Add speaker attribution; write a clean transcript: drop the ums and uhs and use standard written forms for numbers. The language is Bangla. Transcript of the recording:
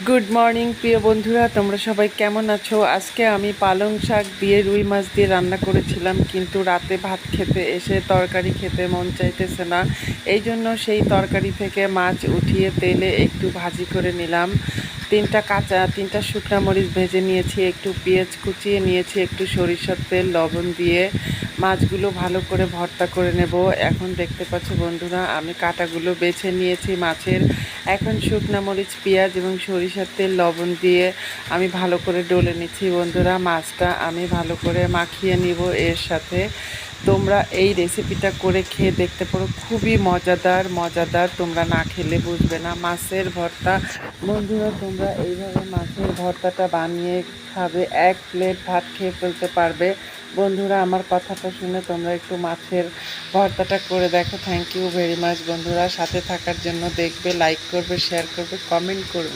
Speaker 1: গুড মর্নিং প্রিয় বন্ধুরা, তোমরা সবাই কেমন আছো? আজকে আমি পালং শাক দিয়ে রুই মাছ দিয়ে রান্না করেছিলাম, কিন্তু রাতে ভাত খেতে এসে তরকারি খেতে মন চাইতেছে না। এই জন্য সেই তরকারি থেকে মাছ উঠিয়ে তেলে একটু ভাজি করে নিলাম। তিনটা শুকনা মরিচ ভেজে নিয়েছি, একটু পেঁয়াজ কুচিয়ে নিয়েছি, একটু সরিষার তেল লবণ দিয়ে মাছগুলো ভালো করে ভর্তা করে নেব। এখন দেখতে পাচ্ছ বন্ধুরা, আমি কাঁটাগুলো বেছে নিয়েছি মাছের। এখন শুকনা মরিচ, পেঁয়াজ এবং সরিষার তেল লবণ দিয়ে আমি ভালো করে ডলে নিচ্ছি বন্ধুরা। মাছটা আমি ভালো করে মাখিয়ে নিব এর সাথে। তোমরা এই রেসিপিটা করে খেয়ে দেখতে পারো, খুবই মজাদার। তোমরা না খেলে বুঝবে না। মাছের ভর্তা বন্ধুরা, তোমরা এইভাবে মাছের ভর্তাটা বানিয়ে খাবে, এক প্লেট ভাত খেয়ে ফেলতে পারবে। বন্ধুরা, আমার কথাটা শুনে তোমরা একটু মাছের ভর্তাটা করে দেখো। থ্যাংক ইউ ভেরি মাচ বন্ধুরা, সাথে থাকার জন্য। দেখবে, লাইক করবে, শেয়ার করবে, কমেন্ট করবে।